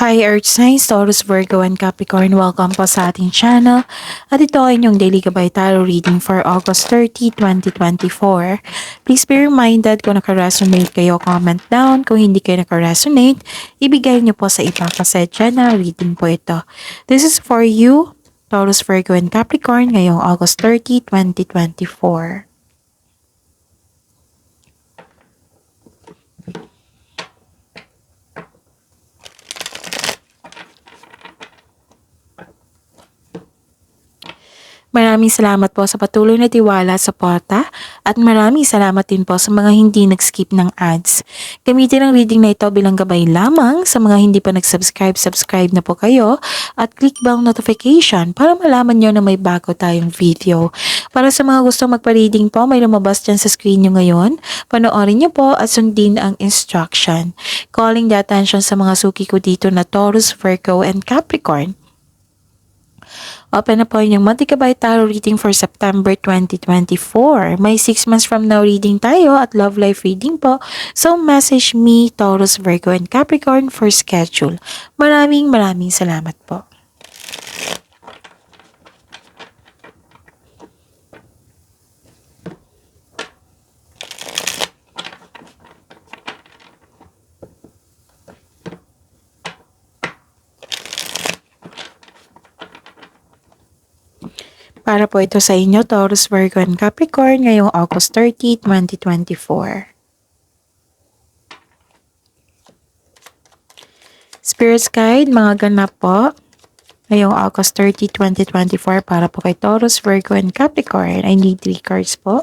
Hi Earth Signs, Taurus, Virgo, and Capricorn. Welcome po sa ating channel. At ito ay inyong Daily Gabay Tarot reading for August 30, 2024. Please be reminded kung naka-resonate kayo, comment down. Kung hindi kayo naka-resonate, ibigay niyo po sa iba kasi channel reading po ito. This is for you, Taurus, Virgo, and Capricorn ngayong August 30, 2024. Maraming salamat po sa patuloy na tiwala sa suporta at maraming salamat din po sa mga hindi nag-skip ng ads. Gamitin ang reading na ito bilang gabay lamang sa mga hindi pa nag-subscribe, subscribe na po kayo at click bell notification para malaman nyo na may bago tayong video. Para sa mga gusto magpa-reading po, may lumabas dyan sa screen nyo ngayon. Panoorin nyo po at sundin ang instruction. Calling the attention sa mga suki ko dito na Taurus, Virgo, and Capricorn. Open na po yung Monthly Gabay Tarot reading for September 2024. May 6 months from now reading tayo at love life reading po. So message me, Taurus, Virgo, and Capricorn for schedule. Maraming salamat po. Para po ito sa inyo, Taurus, Virgo, and Capricorn ngayong August 30, 2024. Spirits Guide, mga ganap po ngayong August 30, 2024 para po kay Taurus, Virgo, and Capricorn. I need 3 cards po.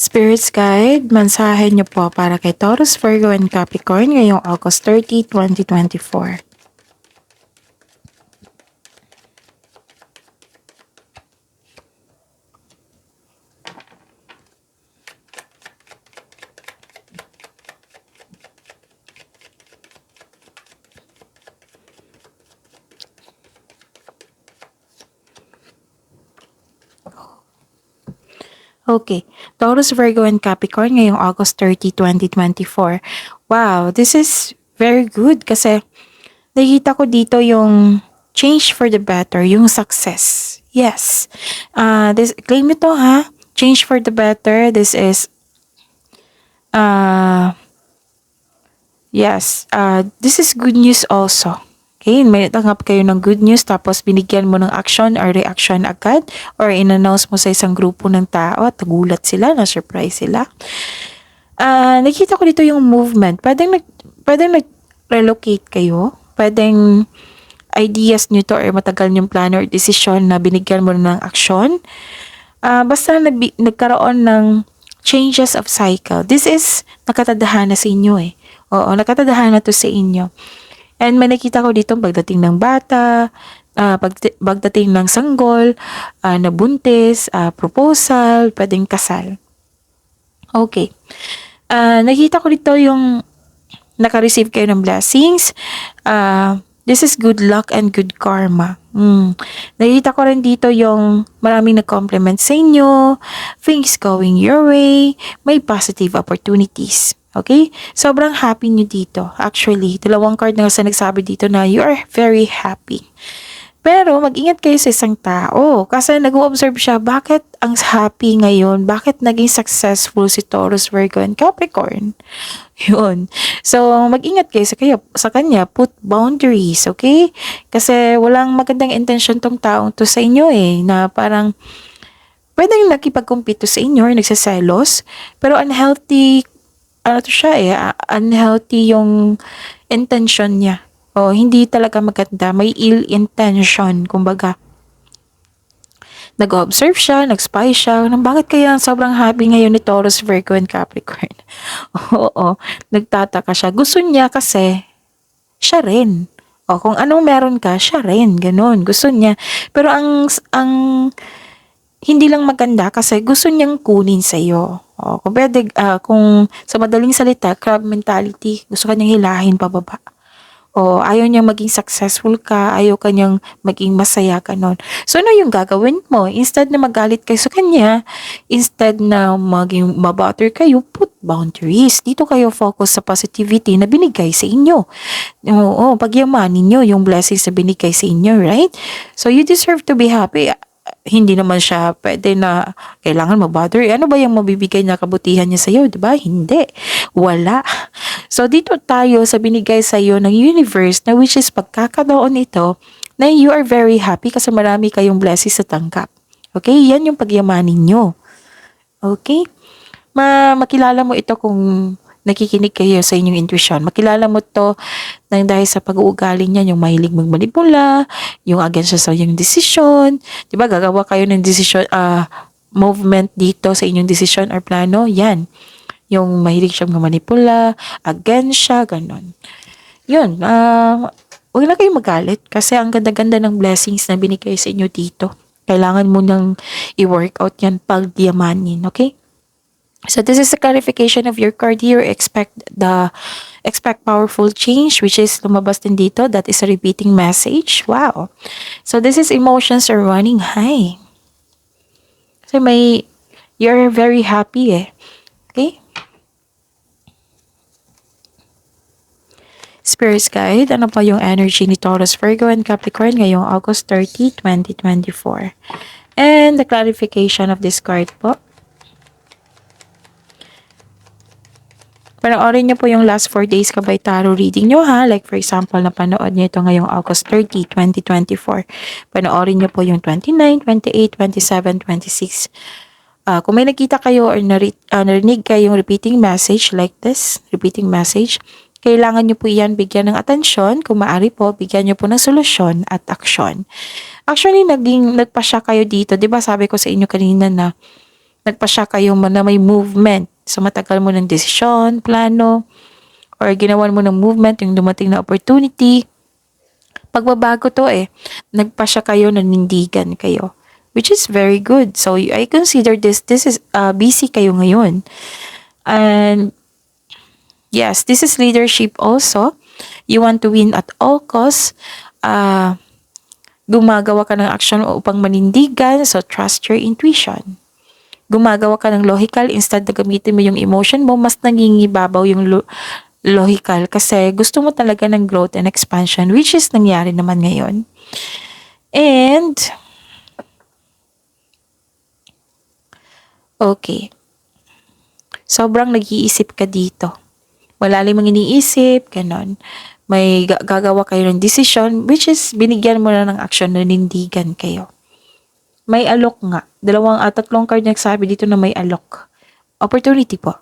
Spirits Guide, mensahe niyo po para kay Taurus, Virgo, and Capricorn ngayong August 30, 2024. Okay, Taurus, Virgo, and Capricorn ngayong August 30, 2024. Wow, this is very good kasi nakita ko dito yung change for the better, yung success. Yes. Claim ito ha. Change for the better. This is this is good news also. Okay, may tanggap kayo ng good news tapos binigyan mo ng action or reaction agad or in-announce mo sa isang grupo ng tao at nagulat sila, na-surprise sila. Nakita ko dito yung movement. Pwedeng nag-relocate kayo. Pwedeng ideas nyo to or matagal yung plan or decision na binigyan mo ng action. Basta nagkaroon ng changes of cycle. This is nakatadhana sa inyo eh. Oo, nakatadhana to sa inyo. And may nakita ko dito pagdating ng bata, pagdating ng sanggol, nabuntis, proposal, pwedeng kasal. Okay. Nakita ko dito yung naka-receive kayo ng blessings. This is good luck and good karma. Nakita ko rin dito yung maraming nag-compliment sa inyo, things going your way, may positive opportunities. Okay? Sobrang happy nyo dito. Actually, 2 card na sa nagsabi dito na you are very happy. Pero mag-ingat kayo sa isang tao kasi nag-o-observe siya bakit ang happy ngayon, bakit naging successful si Taurus, Virgo, and Capricorn. Yun. So, mag-ingat kayo sa kanya, put boundaries, okay? Kasi walang magandang intention tong taong to sa inyo eh, na parang pwedeng nakipag-compete to sa inyo or nagsaselos, pero unhealthy unhealthy yung intention niya. O, hindi talaga maganda. May ill intention, kumbaga. Nag-observe siya, nag-spy siya, nang bakit kaya sobrang happy ngayon ni Taurus, Virgo, and Capricorn? Oo, nagtataka siya. Gusto niya kasi, siya rin. O, kung anong meron ka, siya rin. Ganun, gusto niya. Pero ang hindi lang maganda kasi gusto niyang kunin sa'yo. O, kung pwede, kung sa madaling salita, crab mentality, gusto ka niyang hilahin pababa. O ayaw niyang maging successful ka, ayaw ka niyang maging masaya ka nun. So, ano yung gagawin mo? Instead na magalit kayo sa kanya, instead na maging mabutter kayo, put boundaries. Dito kayo focus sa positivity na binigay sa inyo. Oo, pagyamanin niyo yung blessings na binigay sa inyo, right? So, you deserve to be happy. Hindi naman siya pwede na kailangan mag-bother. Ano ba yung mabibigay na kabutihan niya sa'yo, di ba? Hindi. Wala. So, dito tayo sa binigay sa'yo ng universe na which is pagkakataon ito na you are very happy kasi marami kayong blessings sa tanggap. Okay? Yan yung pagyamanin nyo. Okay? Makilala mo ito kung nakikinig kayo sa inyong intuition. Makilala mo to nang dahil sa pag-uugali niya, yung mahilig magmanipula, yung against sa inyong decision. Diba, gagawa kayo ng decision, movement dito sa inyong decision or plano. Yan. Yung mahilig siyang manipula, against siya, ganon. Yun, huwag na kayong magalit kasi ang ganda-ganda ng blessings na binigay sa inyo dito. Kailangan mo nang i-workout yan pag-yamanin, okay? So this is the clarification of your card here. Expect powerful change, which is lumabas din dito. That is a repeating message. Wow. So this is emotions are running high. So you're very happy eh. Okay? Spirit's Guide, ano pa yung energy ni Taurus, Virgo, and Capricorn ngayong August 30, 2024. And the clarification of this card po. Panoorin niyo po yung last 4 days kabay tarot reading niyo ha. Like for example, napanood niyo ito ngayong August 30, 2024. Panoorin niyo po yung 29, 28, 27, 26. Kung may nakita kayo or narinig kayong repeating message like this, repeating message, kailangan niyo po iyan bigyan ng atensyon. Kung maaari po, bigyan niyo po ng solusyon at aksyon. Actually, nagpasya kayo dito. Diba sabi ko sa inyo kanina na nagpasya kayo na may movement. So, matagal mo ng desisyon, plano, or ginawan mo ng movement, yung dumating na opportunity. Pagbabago to eh. Nagpasya kayo, nanindigan kayo. Which is very good. So, I consider this is busy kayo ngayon. And, yes, this is leadership also. You want to win at all costs. Gumagawa ka ng action upang manindigan. So, trust your intuition. Gumagawa ka ng logical instead na gamitin mo yung emotion mo, mas nangingibabaw yung logical kasi gusto mo talaga ng growth and expansion, which is nangyari naman ngayon. And, okay. Sobrang nag-iisip ka dito. Malalim ang iniisip, ganon. May gagawa kayo ng decision, which is binigyan mo na ng action, nanindigan kayo. May alok nga. Tatlong card nagsabi dito na may alok. Opportunity po.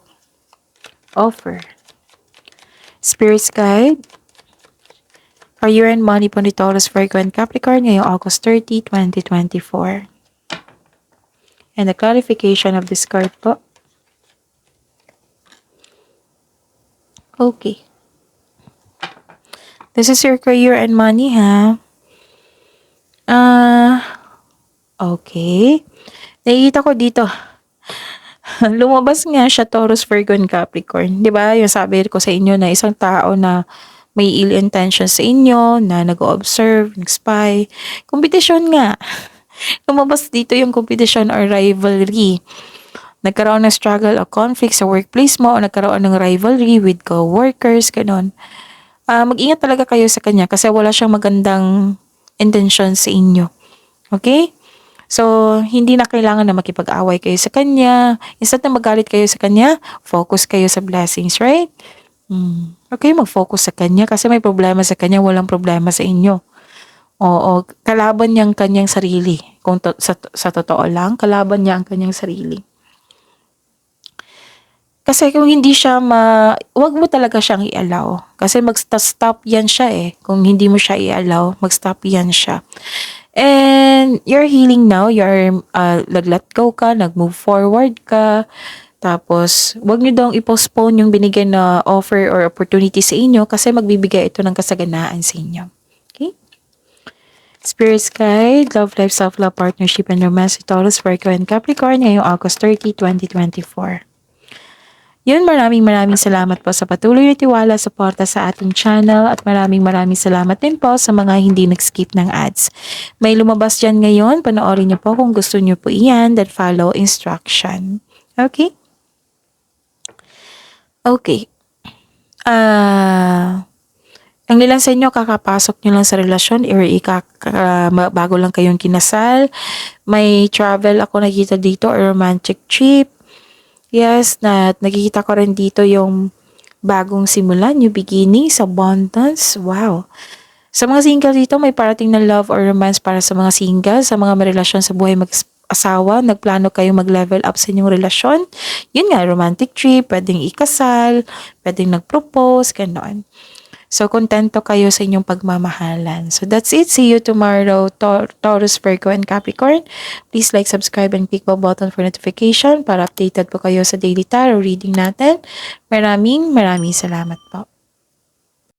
Offer. Spirit's Guide. Career and money po ni Taurus, Virgo, and Capricorn ngayong August 30, 2024. And the clarification of this card po. Okay. This is your career and money, ha? Okay. Nakikita ko dito. Lumabas nga siya, Taurus, Virgo, and Capricorn. Diba? Yung sabi ko sa inyo na isang tao na may ill intention sa inyo, na nag-observe, nag-spy. Kompetisyon nga. Lumabas dito yung competition or rivalry. Nagkaroon ng struggle o conflict sa workplace mo o nagkaroon ng rivalry with co-workers, ganun. Mag-ingat talaga kayo sa kanya kasi wala siyang magandang intention sa inyo. Okay? So, hindi na kailangan na makipag-away kayo sa kanya. Instead na magalit kayo sa kanya, focus kayo sa blessings, right? Okay, mag-focus sa kanya kasi may problema sa kanya, walang problema sa inyo. Oo, kalaban niya ang kanyang sarili. Kung sa totoo lang, kalaban niya ang kanyang sarili. Kasi kung hindi siya wag mo talaga siyang i-allow. Kasi mag-stop yan siya eh. Kung hindi mo siya i-allow, mag-stop yan siya. And you're healing now, you're nag-let go ka, nag-move forward ka. Tapos, wag niyo daw i-postpone yung binigay na offer or opportunity sa inyo kasi magbibigay ito ng kasaganaan sa inyo. Okay? Spirits Guide, Love Life, Self-Love, Partnership, and Romance, Taurus, Virgo, and Capricorn ngayong August 30, 2024. Yun, maraming salamat po sa patuloy na tiwala, suporta sa ating channel at maraming salamat din po sa mga hindi nag-skip ng ads. May lumabas dyan ngayon, panoorin niyo po kung gusto niyo po iyan, then follow instruction. Okay? Okay. Ang ilan sa inyo kakapasok nyo lang sa relasyon or bago lang kayong kinasal. May travel ako nakita dito or romantic trip. Yes, nakikita ko rin dito yung bagong simula, new beginnings, abundance. Wow. Sa mga single dito, may parating na love or romance para sa mga single, sa mga may relasyon sa buhay mag-asawa, nagplano kayo mag-level up sa inyong relasyon. Yun nga, romantic trip, pwedeng ikasal, pwedeng nag-propose, gano'n. So, kontento kayo sa inyong pagmamahalan. So, that's it. See you tomorrow, Taurus, Virgo, and Capricorn. Please like, subscribe, and click the button for notification para updated po kayo sa daily tarot reading natin. Maraming salamat po.